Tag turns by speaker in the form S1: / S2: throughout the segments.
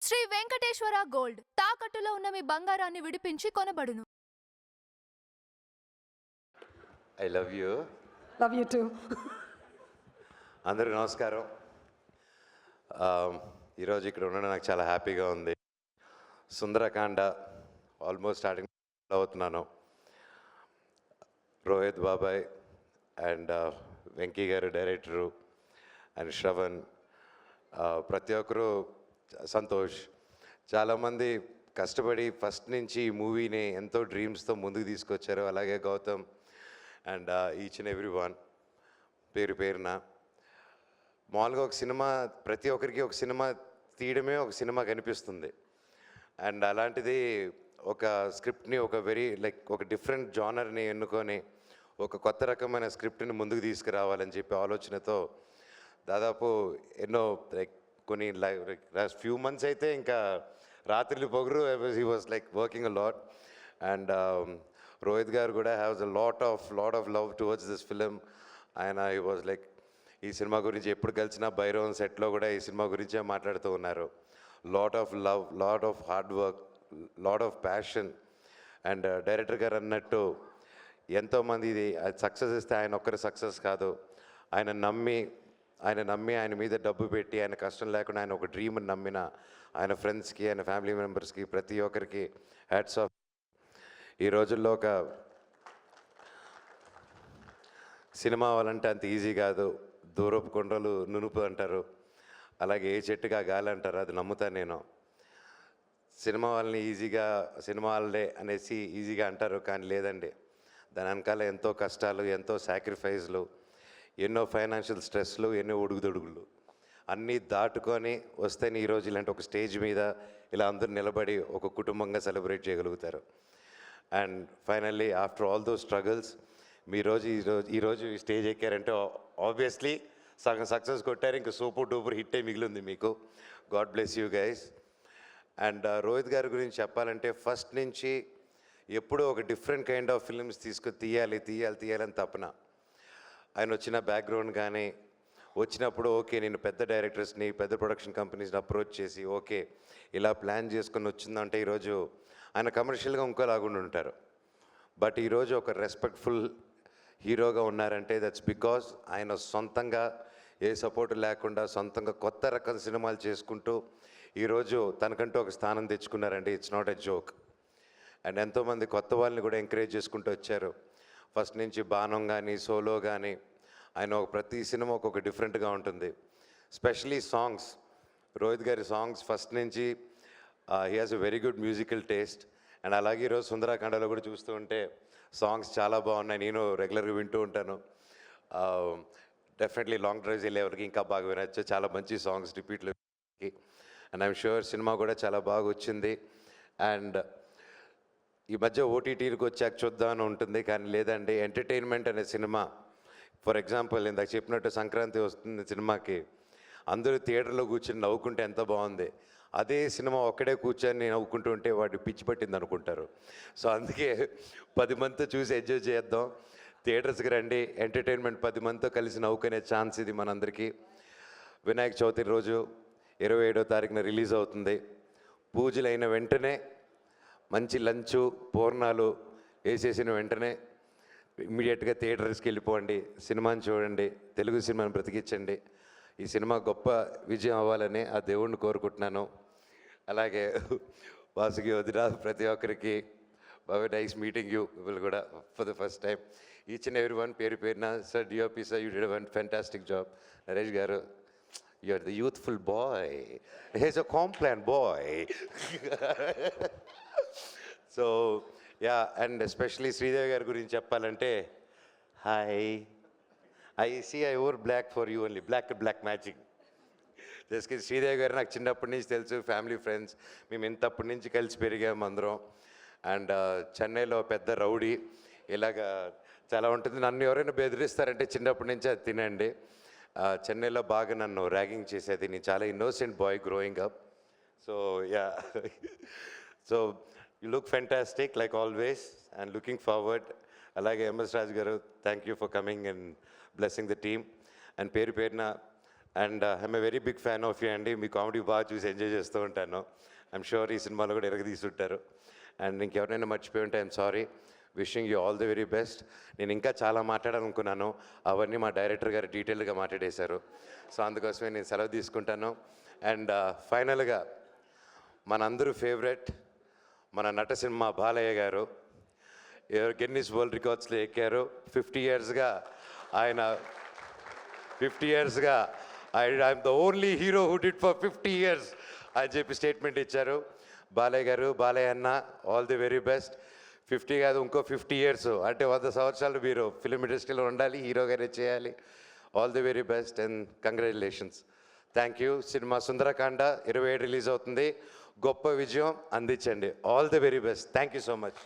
S1: Shri Venkateswara gold తాకట్టులో ఉన్న మీ బంగారాన్ని విడిపించి కొనబడును.
S2: I love you.
S3: Love you too.
S2: అందరికీ నమస్కారం. ఈరోజు ఇక్కడ ఉండడం నాకు చాలా హ్యాపీగా ఉంది. సుందరకాండ ఆల్మోస్ట్ స్టార్టింగ్ అవుతున్నాను. రోహిత్ బాబాయ్ అండ్ వెంకీ గారు డైరెక్టరు అండ్ శ్రవణ్, ప్రతి ఒక్కరు, సంతోష్, చాలామంది కష్టపడి ఫస్ట్ నుంచి ఈ మూవీని ఎంతో డ్రీమ్స్తో ముందుకు తీసుకొచ్చారు. అలాగే Gautam and each and every one పేరు పేరున. మామూలుగా ఒక సినిమా ప్రతి ఒక్కరికి ఒక సినిమా తీయడమే ఒక సినిమా కనిపిస్తుంది. అండ్ అలాంటిది ఒక స్క్రిప్ట్ని ఒక ఒక డిఫరెంట్ జానర్ని ఎన్నుకొని ఒక కొత్త రకమైన స్క్రిప్ట్ని ముందుకు తీసుకురావాలని చెప్పి ఆలోచనతో దాదాపు ఎన్నో కొన్ని ఫ్యూ మంత్స్ అయితే ఇంకా రాత్రిలు పొగరు he was working a lot. And Rohit గారు కూడా haves a lot of love towards this film. ఆయన హీ వాజ్ ఈ సినిమా గురించి ఎప్పుడు కలిసినా భైరవన్ సెట్లో కూడా ఈ సినిమా గురించే మాట్లాడుతూ ఉన్నారు. Lot of love, lot of hard work, lot of passion. And director గారు అన్నట్టు ఎంతోమంది ఇది సక్సెస్ ఇస్తే ఆయన ఒక్కరి సక్సెస్ కాదు, ఆయన నమ్మి ఆయన మీద డబ్బు పెట్టి ఆయన కష్టం లేకుండా ఆయన ఒక డ్రీమ్ని నమ్మిన ఆయన ఫ్రెండ్స్కి, ఆయన ఫ్యామిలీ మెంబర్స్కి, ప్రతి ఒక్కరికి హ్యాట్స్ ఆఫ్. ఈ రోజుల్లో ఒక సినిమా అవ్వాలంటే అంత ఈజీ కాదు. దూరపు కొండలు నునుపు అంటారు, అలాగే ఏ చెట్టుగా గాలి అంటారు. అది నమ్ముతాను నేను. సినిమా వాళ్ళని సినిమా వాళ్ళే అనేసి ఈజీగా అంటారు, కానీ లేదండి. దాని వెనకాల ఎంతో కష్టాలు, ఎంతో సాక్రిఫైస్లు, ఎన్నో ఫైనాన్షియల్ స్ట్రెస్లు, ఎన్నో ఉడుగుదొడుగులు అన్నీ దాటుకొని వస్తేనే ఈరోజు ఇలాంటి ఒక స్టేజ్ మీద ఇలా అందరూ నిలబడి ఒక కుటుంబంగా సెలబ్రేట్ చేయగలుగుతారు. And finally after all those struggles ఈరోజు ఈ స్టేజ్ ఎక్కారంటే ఆబ్వియస్లీ సగం సక్సెస్ కొట్టారు. ఇంకా సూపర్ డూపర్ హిట్టే మిగిలింది మీకు. God bless you guys. And Rohit గారి గురించి చెప్పాలంటే ఫస్ట్ నుంచి ఎప్పుడూ ఒక డిఫరెంట్ కైండ్ ఆఫ్ ఫిల్మ్స్ తీయాలని తపన. ఆయన వచ్చిన బ్యాక్గ్రౌండ్ కానీ వచ్చినప్పుడు ఓకే నేను పెద్ద డైరెక్టర్స్ని, పెద్ద ప్రొడక్షన్ కంపెనీస్ని అప్రోచ్ చేసి ఓకే ఇలా ప్లాన్ చేసుకొని వచ్చిందంటే ఈరోజు ఆయన కమర్షియల్గా ఇంకోలాగుండి ఉంటారు. బట్ ఈరోజు ఒక రెస్పెక్ట్ఫుల్ హీరోగా ఉన్నారంటే దట్స్ బికాస్ ఆయన సొంతంగా ఏ సపోర్ట్ లేకుండా సొంతంగా కొత్త రకం సినిమాలు చేసుకుంటూ ఈరోజు తనకంటూ ఒక స్థానం తెచ్చుకున్నారంటే it's not a joke. And ఎంతోమంది కొత్త వాళ్ళని కూడా ఎంకరేజ్ చేసుకుంటూ వచ్చారు. ఫస్ట్ నుంచి బాణం కానీ సోలో కానీ ఆయన ప్రతి సినిమా ఒక్కొక్క డిఫరెంట్గా ఉంటుంది. స్పెషలీ సాంగ్స్, రోహిత్ గారి సాంగ్స్ ఫస్ట్ నుంచి he has a very good musical taste. And అలాగే ఈరోజు సుందరకాండలో కూడా చూస్తూ ఉంటే సాంగ్స్ చాలా బాగున్నాయి. నేను రెగ్యులర్గా వింటూ ఉంటాను. డెఫినెట్లీ లాంగ్ డ్రైవ్స్ వెళ్ళేవరకు ఇంకా బాగా వినొచ్చు. చాలా మంచి సాంగ్స్ రిపీట్లో. అండ్ ఐఎమ్ షూర్ సినిమా కూడా చాలా బాగా వచ్చింది. అండ్ ఈ మధ్య ఓటీటీలకు వచ్చాక చూద్దామని ఉంటుంది, కానీ లేదండి. ఎంటర్టైన్మెంట్ అనే సినిమా, ఫర్ ఎగ్జాంపుల్ ఇందాక చెప్పినట్టు సంక్రాంతి వస్తుంది సినిమాకి, అందరూ థియేటర్లో కూర్చొని నవ్వుకుంటే ఎంత బాగుంది. అదే సినిమా ఒక్కడే కూర్చొని నవ్వుకుంటూ ఉంటే వాడు పిచ్చి పట్టింది అనుకుంటారు. సో అందుకే 10 మందితో చూసి ఎంజాయ్ చేద్దాం. థియేటర్స్కి రండి. ఎంటర్టైన్మెంట్ 10 మందితో కలిసి నవ్వుకునే ఛాన్స్ ఇది మనందరికీ. వినాయక చవితి రోజు 27వ తారీఖున రిలీజ్ అవుతుంది. పూజలు అయిన వెంటనే మంచి లంచు పూర్ణాలు వేసేసిన వెంటనే ఇమ్మీడియట్గా థియేటర్స్కి వెళ్ళిపోండి, సినిమాని చూడండి, తెలుగు సినిమాని బ్రతికించండి. ఈ సినిమా గొప్ప విజయం అవ్వాలని ఆ దేవుణ్ణి కోరుకుంటున్నాను. అలాగే వాసుకి వదిన, ప్రతి ఒక్కరికి బాగా నైస్ మీటింగ్ యూ పీపుల్ కూడా for the first time. Each and every one పేరు పేరున. Sir DOP sir, you did one fantastic job. Naresh garu, you are the youthful boy, he's a Complan boy. So yeah, and especially Sridevi గారి గురించి చెప్పాలంటే, hi, I wore black for you only, black magic. Just Sridevi garu నాకు చిన్నప్పటి నుంచి తెలుసు, family friends, మేము ఇంతప్పటి నుంచి కలిసి పెరిగాము అందరం. అండ్ చెన్నైలో పెద్ద రౌడీ, ఇలాగా చాలా ఉంటుంది. నన్ను ఎవరైనా బెదిరిస్తారంటే చిన్నప్పటి నుంచి అది తినండి. చెన్నైలో బాగా నన్ను ర్యాగింగ్ చేసేది. నేను చాలా innocent boy growing up. So yeah, so you look fantastic like always and looking forward. అలాగే MS Raju garu, thank you for coming and blessing the team. And పేరున and I'm a very big fan of you అండి. మీ comedy బాగా చూసి enjoy చేస్తూ ఉంటాను. I'm sure ఈ సినిమాలో కూడా ఎరగదీస్తుంటారు. అండ్ ఇంకెవరైనా మర్చిపోయి ఉంటే I'm sorry. Wishing you all the very best. నేను ఇంకా చాలా మాట్లాడాలనుకున్నాను, అవన్నీ మా డైరెక్టర్ గారు డీటెయిల్గా మాట్లాడేశారు. సో అందుకోసమే నేను సెలవు తీసుకుంటాను. అండ్ ఫైనల్గా మనందరూ ఫేవరెట్ మన నటసింహ బాలయ్య గారు గిన్నిస్ వరల్డ్ రికార్డ్స్లో ఎక్కారు. 50 ఇయర్స్గా ఆయన 50 ఇయర్స్గా I'm the only hero who did for 50 years అని చెప్పి స్టేట్మెంట్ ఇచ్చారు. బాలయ్య గారు, బాలయ్య అన్న, ఆల్ ది వెరీ బెస్ట్. 50 కాదు, ఇంకో 50 ఇయర్స్ అంటే 100 సంవత్సరాలు మీరు ఫిలిం ఇండస్ట్రీలో ఉండాలి, హీరోగానే చేయాలి. All the very best and congratulations. Thank you. Cinema Sundarakanda 27 release అవుతుంది. గొప్ప విజయం అందించండి. All the very best. Thank you so much.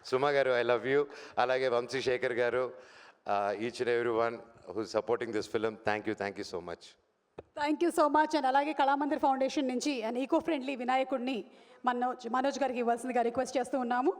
S2: Suma garu, I love you. అలాగే Vamsishekhar garu, each and every one who supporting this film, thank you so much.
S3: Thank you so much. And అలాగే Kalamandir foundation నుంచి and eco friendly వినాయకుడిని మనోజ్ గారికి ఇవ్వాల్సిందిగా request చేస్తూ ఉన్నాము.